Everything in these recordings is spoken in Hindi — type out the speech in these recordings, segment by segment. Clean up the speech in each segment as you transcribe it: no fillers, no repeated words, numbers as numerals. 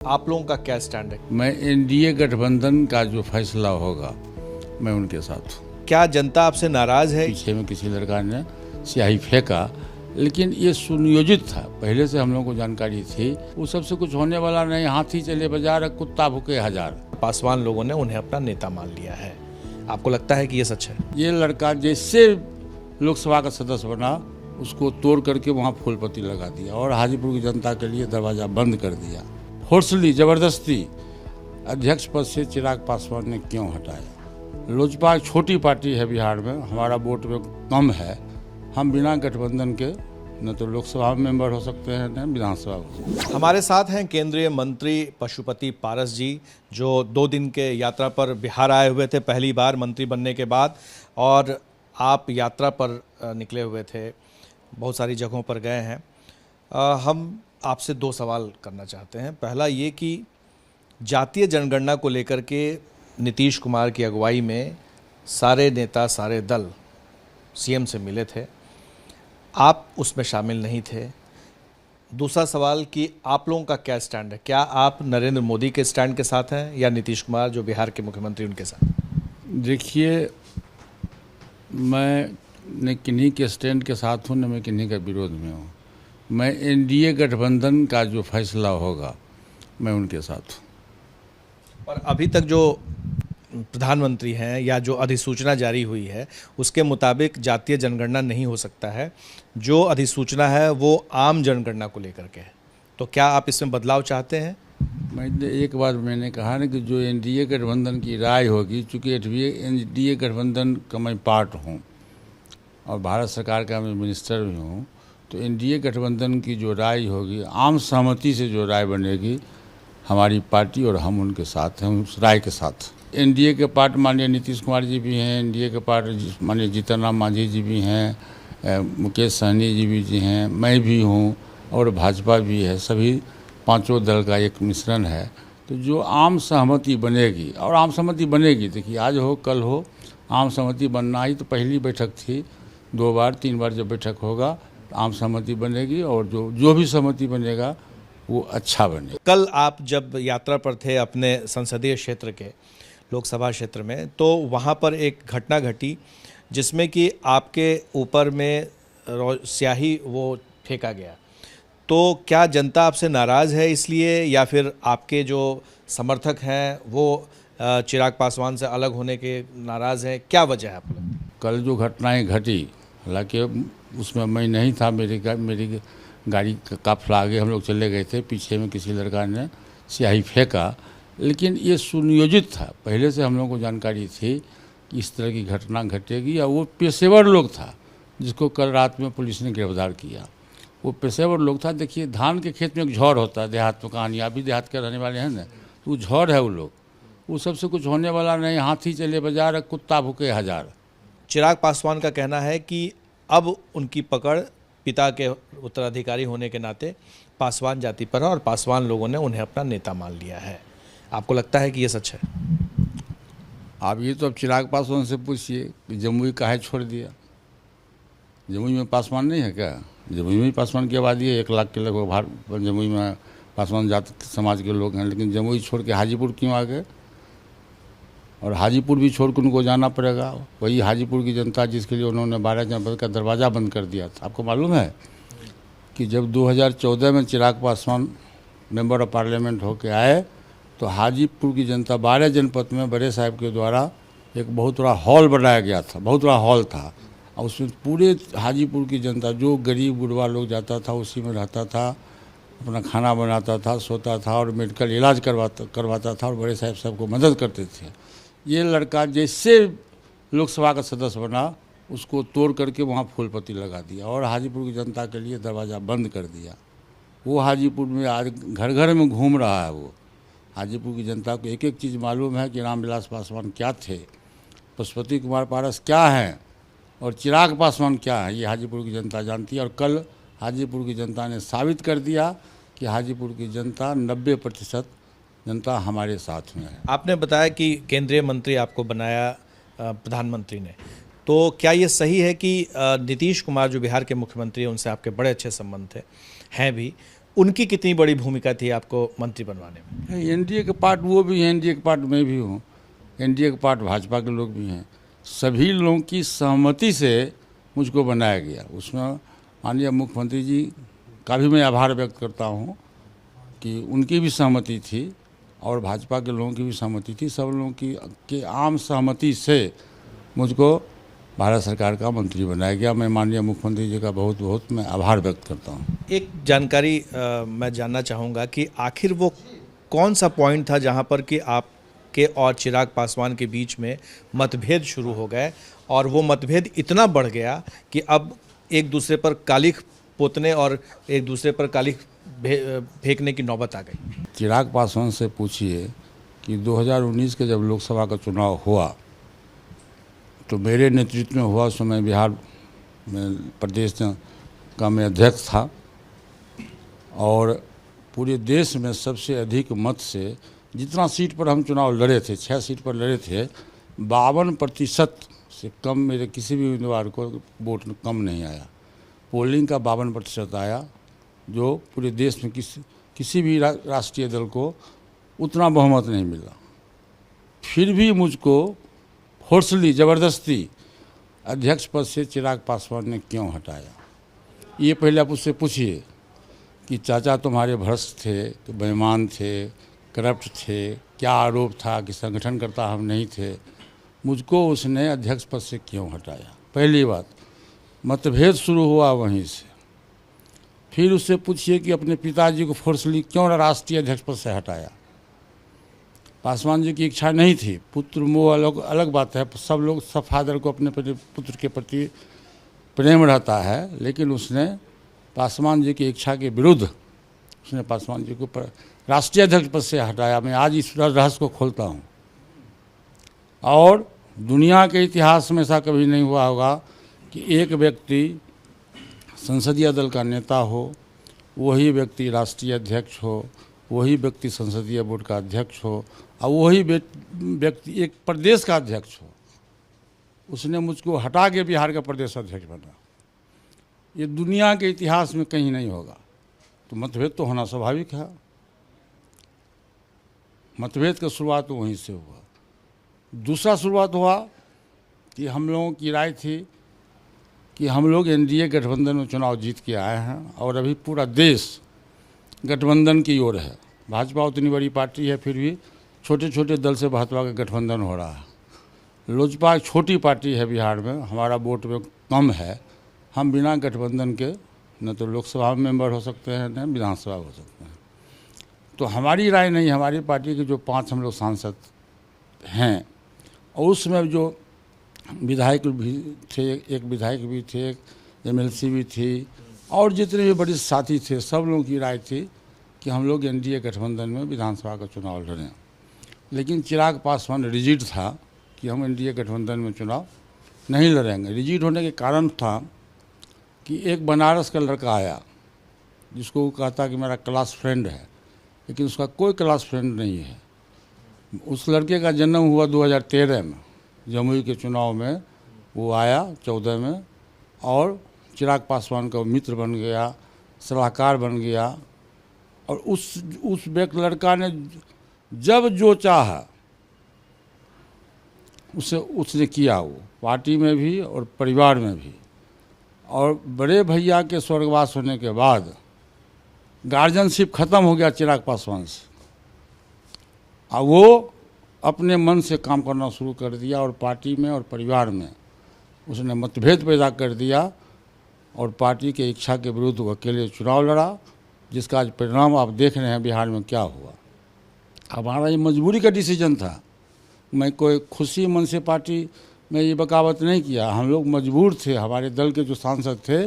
आप लोगों का क्या स्टैंड है? मैं एनडीए गठबंधन का जो फैसला होगा मैं उनके साथ हूँ। क्या जनता आपसे नाराज है? पीछे में किसी लड़का ने स्याही फेंका, लेकिन ये सुनियोजित था। पहले से हम लोगों को जानकारी थी। वो सबसे कुछ होने वाला नहीं। हाथी चले बाजार, कुत्ता भूखे हजार। पासवान लोगों ने उन्हें अपना नेता मान लिया है। आपको लगता है कि ये सच है? ये लड़का जैसे लोकसभा का सदस्य बना, उसको तोड़ करके वहाँ फूलपत्ती लगा दिया और हाजीपुर की जनता के लिए दरवाजा बंद कर दिया। फोर्सली, जबरदस्ती अध्यक्ष पद से चिराग पासवान ने क्यों हटाया? लोजपा एक छोटी पार्टी है बिहार में, हमारा वोट में कम है। हम बिना गठबंधन के न तो लोकसभा में मेंबर हो सकते हैं न विधानसभा में। हमारे साथ हैं केंद्रीय मंत्री पशुपति पारस जी, जो 2 दिन के यात्रा पर बिहार आए हुए थे पहली बार मंत्री बनने के बाद। और आप यात्रा पर निकले हुए थे, बहुत सारी जगहों पर गए हैं। हम आपसे 2 सवाल करना चाहते हैं। पहला ये कि जातीय जनगणना को लेकर के नीतीश कुमार की अगुवाई में सारे नेता, सारे दल सीएम से मिले थे, आप उसमें शामिल नहीं थे। दूसरा सवाल कि आप लोगों का क्या स्टैंड है? क्या आप नरेंद्र मोदी के स्टैंड के साथ हैं या नीतीश कुमार जो बिहार के मुख्यमंत्री उनके साथ? देखिए, मैं न किन्हीं के स्टैंड के साथ हूँ न मैं किन्हीं के विरोध में हूँ। मैं एनडीए गठबंधन का जो फैसला होगा मैं उनके साथ हूँ। पर अभी तक जो प्रधानमंत्री हैं या जो अधिसूचना जारी हुई है उसके मुताबिक जातीय जनगणना नहीं हो सकता है। जो अधिसूचना है वो आम जनगणना को लेकर के है। तो क्या आप इसमें बदलाव चाहते हैं? एक बार मैंने कहा ना कि जो एनडीए गठबंधन की राय होगी, चूँकि एनडीए गठबंधन का मैं पार्ट हूँ और भारत सरकार का मैं मिनिस्टर भी हूँ, तो एनडीए गठबंधन की जो राय होगी, आम सहमति से जो राय बनेगी, हमारी पार्टी और हम उनके साथ हैं, उस राय के साथ। एनडीए के पार्ट माननीय नीतीश कुमार जी भी हैं, एनडीए के पार्ट माननीय जीतन राम मांझी जी भी हैं, मुकेश सहनी जी हैं, मैं भी हूँ और भाजपा भी है। सभी पांचों दल का एक मिश्रण है। तो जो आम सहमति बनेगी, और आम सहमति बनेगी, देखिए आज हो कल हो, आम सहमति बनना ही तो पहली बैठक थी। 2 बार 3 बार जब बैठक होगा तो आम सहमति बनेगी और जो भी सहमति बनेगा वो अच्छा बनेगा। कल आप जब यात्रा पर थे अपने संसदीय क्षेत्र के लोकसभा क्षेत्र में, तो वहाँ पर एक घटना घटी जिसमें कि आपके ऊपर में स्याही वो फेंका गया। तो क्या जनता आपसे नाराज़ है इसलिए, या फिर आपके जो समर्थक हैं वो चिराग पासवान से अलग होने के नाराज़ हैं? क्या वजह है आप लोग? कल जो घटनाएं घटी, हालांकि उसमें मैं नहीं था, मेरी गाड़ी का काफिला आगे हम लोग चले गए थे, पीछे में किसी लड़का ने स्याही फेंका, लेकिन ये सुनियोजित था। पहले से हम लोगों को जानकारी थी कि इस तरह की घटना घटेगी। या वो पेशेवर लोग था जिसको कल रात में पुलिस ने गिरफ्तार किया। वो पेशेवर लोग था। देखिए, धान के खेत में एक झौर होता है, देहात में कहानी, आप भी देहात के रहने वाले हैं ना, तो वो झौर है वो लोग। वो सबसे कुछ होने वाला नहीं। हाथी चले बाजार, कुत्ता भूखे हजार। चिराग पासवान का कहना है कि अब उनकी पकड़ पिता के उत्तराधिकारी होने के नाते पासवान जाति पर है और पासवान लोगों ने उन्हें अपना नेता मान लिया है। आपको लगता है कि ये सच है? आप ये तो अब चिराग पासवान से पूछिए कि जमुई काहे छोड़ दिया। जमुई में पासवान नहीं है क्या? जमुई में पासवान की आबादी है, 1 लाख के लगभग। भारत जमुई में पासवान जाति समाज के लोग हैं, लेकिन जमुई छोड़ के हाजीपुर क्यों आ गए? और हाजीपुर भी छोड़ कर उनको जाना पड़ेगा। वही हाजीपुर की जनता जिसके लिए उन्होंने 12 जनपद का दरवाज़ा बंद कर दिया था। आपको मालूम है कि जब 2014 में Chirag Paswan member of parliament होके आए तो हाजीपुर की जनता 12 जनपद में बड़े साहब के द्वारा एक बहुत बड़ा हॉल बनाया गया था, बहुत बड़ा हॉल था। और उसमें पूरे हाजीपुर की जनता, जो गरीब गुरबा लोग जाता था, उसी में रहता था, अपना खाना बनाता था, सोता था और मेडिकल इलाज करवाता था और बड़े साहब सबको मदद करते थे। ये लड़का जैसे लोकसभा का सदस्य बना, उसको तोड़ करके वहाँ फूलपत्ती लगा दिया और हाजीपुर की जनता के लिए दरवाज़ा बंद कर दिया। वो हाजीपुर में आज घर घर में घूम रहा है। वो हाजीपुर की जनता को एक एक चीज़ मालूम है कि रामविलास पासवान क्या थे, पशुपति कुमार पारस क्या हैं और चिराग पासवान क्या है। ये हाजीपुर की जनता जानती है और कल हाजीपुर की जनता ने साबित कर दिया कि हाजीपुर की जनता 90% जनता हमारे साथ में है। आपने बताया कि केंद्रीय मंत्री आपको बनाया प्रधानमंत्री ने, तो क्या ये सही है कि नीतीश कुमार जो बिहार के मुख्यमंत्री हैं उनसे आपके बड़े अच्छे संबंध थे, हैं भी, उनकी कितनी बड़ी भूमिका थी आपको मंत्री बनवाने में? एनडीए के पार्ट वो भी हैं, एनडीए के पार्ट मैं भी हूँ, एनडीए के पार्ट भाजपा के लोग भी हैं। सभी लोगों की सहमति से मुझको बनाया गया। उसमें माननीय मुख्यमंत्री जी का भी मैं आभार व्यक्त करता हूँ कि उनकी भी सहमति थी और भाजपा के लोगों की भी सहमति थी। सब लोगों की आम सहमति से मुझको भारत सरकार का मंत्री बनाया गया। मैं माननीय मुख्यमंत्री जी का बहुत बहुत मैं आभार व्यक्त करता हूँ। एक जानकारी मैं जानना चाहूँगा कि आखिर वो कौन सा पॉइंट था जहाँ पर कि आपके और चिराग पासवान के बीच में मतभेद शुरू हो गए और वो मतभेद इतना बढ़ गया कि अब एक दूसरे पर कालिख पोतने और एक दूसरे पर कालिख फेंकने की नौबत आ गई? चिराग पासवान से पूछिए कि 2019 के जब लोकसभा का चुनाव हुआ तो मेरे नेतृत्व में हुआ। उस समय बिहार में प्रदेश का मैं अध्यक्ष था और पूरे देश में सबसे अधिक मत से जितना सीट पर हम चुनाव लड़े थे, 6 सीट पर लड़े थे, 52% से कम मेरे किसी भी उम्मीदवार को वोट कम नहीं आया। पोलिंग का 52% आया, जो पूरे देश में किसी भी राष्ट्रीय दल को उतना बहुमत नहीं मिला। फिर भी मुझको फोर्सली ज़बरदस्ती अध्यक्ष पद से चिराग पासवान ने क्यों हटाया? ये पहले आप उससे पूछिए कि चाचा तुम्हारे भ्रष्ट थे, कि बेईमान थे, करप्ट थे, क्या आरोप था कि संगठनकर्ता हम नहीं थे, मुझको उसने अध्यक्ष पद से क्यों हटाया? पहली बात, मतभेद शुरू हुआ वहीं से। फिर उससे पूछिए कि अपने पिताजी को फोर्सली क्यों राष्ट्रीय अध्यक्ष पद से हटाया? पासवान जी की इच्छा नहीं थी। पुत्र मोह अलग बात है, सब फादर को अपने पुत्र के प्रति प्रेम रहता है, लेकिन उसने पासवान जी की इच्छा के विरुद्ध उसने पासवान जी को राष्ट्रीय अध्यक्ष पद से हटाया। मैं आज इस रहस्य को खोलता हूँ और दुनिया के इतिहास में ऐसा कभी नहीं हुआ होगा कि एक व्यक्ति संसदीय दल का नेता हो, वही व्यक्ति राष्ट्रीय अध्यक्ष हो, वही व्यक्ति संसदीय बोर्ड का अध्यक्ष हो और वही व्यक्ति एक प्रदेश का अध्यक्ष हो। उसने मुझको हटा के बिहार का प्रदेश अध्यक्ष बना। ये दुनिया के इतिहास में कहीं नहीं होगा। तो मतभेद तो होना स्वाभाविक है। मतभेद का शुरुआत तो वहीं से हुआ। दूसरा शुरुआत हुआ कि हम लोगों की राय थी कि हम लोग एनडीए गठबंधन में चुनाव जीत के आए हैं और अभी पूरा देश गठबंधन की ओर है। भाजपा उतनी बड़ी पार्टी है, फिर भी छोटे छोटे दल से भाजपा का गठबंधन हो रहा है। लोजपा एक छोटी पार्टी है बिहार में, हमारा वोट में कम है। हम बिना गठबंधन के न तो लोकसभा में मेंबर हो सकते हैं न विधानसभा हो सकते हैं। तो हमारी राय नहीं, हमारी पार्टी के जो 5 हम लोग सांसद हैं और उसमें जो विधायक भी थे, एक विधायक भी थे, एक एमएलसी भी थी और जितने भी बड़े साथी थे, सब लोगों की राय थी कि हम लोग एनडीए गठबंधन में विधानसभा का चुनाव लड़ें। लेकिन चिराग पासवान रिजिड था कि हम एनडीए गठबंधन में चुनाव नहीं लड़ेंगे। रिजिड होने के कारण था कि एक बनारस का लड़का आया जिसको वो कहता कि मेरा क्लास फ्रेंड है, लेकिन उसका कोई क्लास फ्रेंड नहीं है। उस लड़के का जन्म हुआ 2013 में, जमुई के चुनाव में वो आया 14 में और चिराग पासवान का मित्र बन गया, सलाहकार बन गया। और उस व्यक्ति लड़का ने जब जो चाहा उसने किया, वो पार्टी में भी और परिवार में भी। और बड़े भैया के स्वर्गवास होने के बाद गार्जियनशिप खत्म हो गया चिराग पासवान से और वो अपने मन से काम करना शुरू कर दिया और पार्टी में और परिवार में उसने मतभेद पैदा कर दिया और पार्टी के इच्छा के विरुद्ध वो अकेले चुनाव लड़ा, जिसका आज परिणाम आप देख रहे हैं बिहार में क्या हुआ। हमारा ये मजबूरी का डिसीजन था। मैं कोई खुशी मन से पार्टी में ये बगावत नहीं किया। हम लोग मजबूर थे। हमारे दल के जो सांसद थे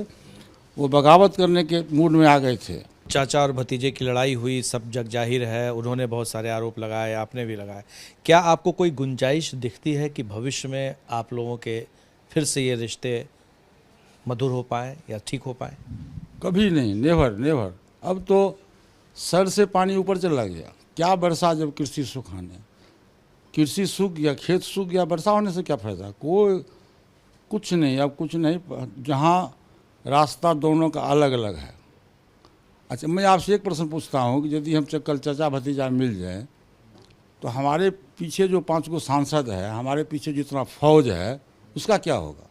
वो बगावत करने के मूड में आ गए थे। चाचा और भतीजे की लड़ाई हुई, सब जग जाहिर है, उन्होंने बहुत सारे आरोप लगाए, आपने भी लगाए। क्या आपको कोई गुंजाइश दिखती है कि भविष्य में आप लोगों के फिर से ये रिश्ते मधुर हो पाए या ठीक हो पाए? कभी नहीं, नेवर नेवर। अब तो सर से पानी ऊपर चला गया। क्या वर्षा जब कृषि सुखाने, कृषि सूख गया, खेत सूख गया, वर्षा होने से क्या फायदा? कोई कुछ नहीं, अब कुछ नहीं। जहाँ रास्ता दोनों का अलग अलग है अच्छा, मैं आपसे एक प्रश्न पूछता हूँ कि यदि हम कल चाचा भतीजा मिल जाए तो हमारे पीछे जो 5 गो सांसद है, हमारे पीछे जितना फौज है, उसका क्या होगा?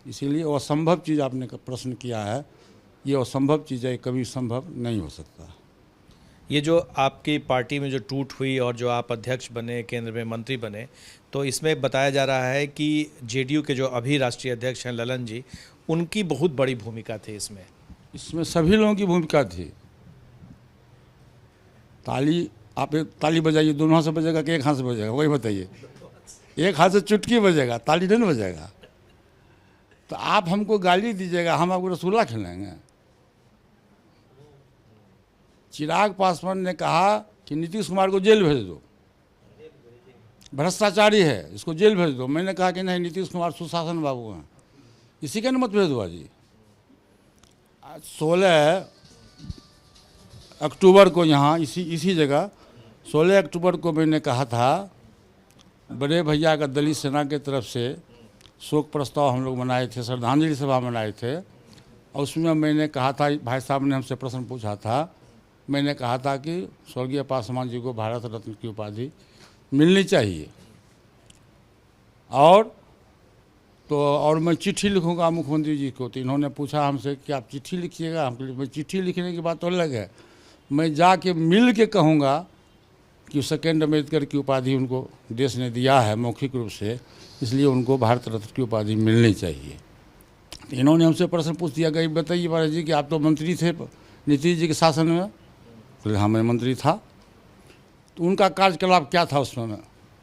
इसीलिए वो असंभव चीज़ आपने प्रश्न किया है, ये असंभव चीज़ है, कभी संभव नहीं हो सकता। ये जो आपकी पार्टी में जो टूट हुई और जो आप अध्यक्ष बने, केंद्र में मंत्री बने, तो इसमें बताया जा रहा है कि जेडीयू के जो अभी राष्ट्रीय अध्यक्ष हैं ललन जी, उनकी बहुत बड़ी भूमिका थी इसमें। इसमें सभी लोगों की भूमिका थी। ताली, आप एक ताली बजाइए, दोनों हाथ से बजेगा कि एक हाथ से बजेगा? वही बताइए। एक हाथ से चुटकी बजेगा, ताली नहीं बजेगा। तो आप हमको गाली दीजिएगा, हम आपको रसगुल्ला खिलाएंगे? चिराग पासवान ने कहा कि नीतीश कुमार को जेल भेज दो, भ्रष्टाचारी है, इसको जेल भेज दो। मैंने कहा कि नहीं, नीतीश कुमार सुशासन बाबू हैं, इसी का मत भेज दो जी। 16 अक्टूबर को यहाँ इसी जगह 16 अक्टूबर को मैंने कहा था, बड़े भैया का दलित सेना के तरफ से शोक प्रस्ताव हम लोग बनाए थे, श्रद्धांजलि सभा बनाए थे, और उसमें मैंने कहा था, भाई साहब ने हमसे प्रश्न पूछा था, मैंने कहा था कि स्वर्गीय पासवान जी को भारत रत्न की उपाधि मिलनी चाहिए। और मैं चिट्ठी लिखूंगा मुख्यमंत्री जी को। तो इन्होंने पूछा हमसे कि आप चिट्ठी लिखिएगा। हम चिट्ठी लिखने की बात तो अलग है, मैं जाके मिल के कहूँगा कि सेकेंड अम्बेडकर की उपाधि उनको देश ने दिया है मौखिक रूप से, इसलिए उनको भारत रत्न की उपाधि मिलनी चाहिए। तो इन्होंने हमसे प्रश्न पूछ दिया कि बताइए महाराज जी कि आप तो मंत्री थे नीतीश जी के शासन में। तो हाँ, मैं मंत्री था। तो उनका कार्यकलाप क्या था उसमें?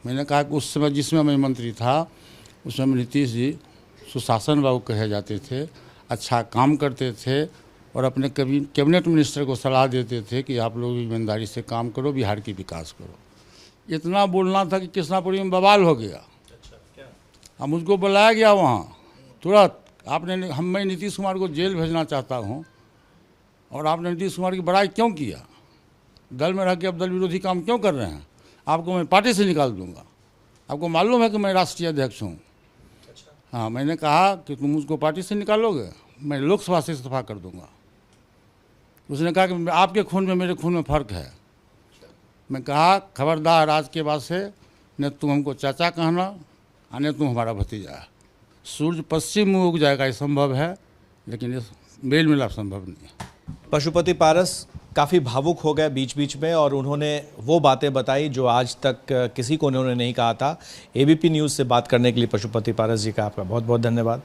मैंने कहा कि उस समय जिसमें मैं मंत्री था, उस समय नीतीश जी सुशासन बाबू कहे जाते थे, अच्छा काम करते थे, और अपने कैबिनेट मिनिस्टर को सलाह देते थे कि आप लोग ईमानदारी से काम करो, बिहार की विकास करो। इतना बोलना था कि कृष्णापुरी में बवाल हो गया। अब मुझको बुलाया गया वहाँ तुरंत। मैं नीतीश कुमार को जेल भेजना चाहता हूँ, और आपने नीतीश कुमार की बड़ाई क्यों किया? दल में रह के अब दल विरोधी काम क्यों कर रहे हैं? आपको मैं पार्टी से निकाल दूंगा। आपको मालूम है कि मैं राष्ट्रीय अध्यक्ष हूँ। हाँ, मैंने कहा कि तुम मुझको पार्टी से निकालोगे, मैं लोकसभा से इस्तीफा कर दूंगा। उसने कहा कि आपके खून में मेरे खून में फ़र्क है। मैं कहा खबरदार, आज के बाद से न तुम हमको चाचा कहना, न तुम हमारा भतीजा है। सूर्य पश्चिम में उग जाएगा, ये संभव है, लेकिन ये मेल मिलाप संभव नहीं है। पशुपति पारस काफ़ी भावुक हो गए बीच बीच में, और उन्होंने वो बातें बताई जो आज तक किसी को उन्होंने नहीं कहा था। एबीपी न्यूज़ से बात करने के लिए पशुपति पारस जी का आपका बहुत बहुत धन्यवाद।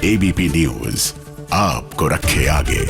एबीपी न्यूज़ आपको रखे आगे।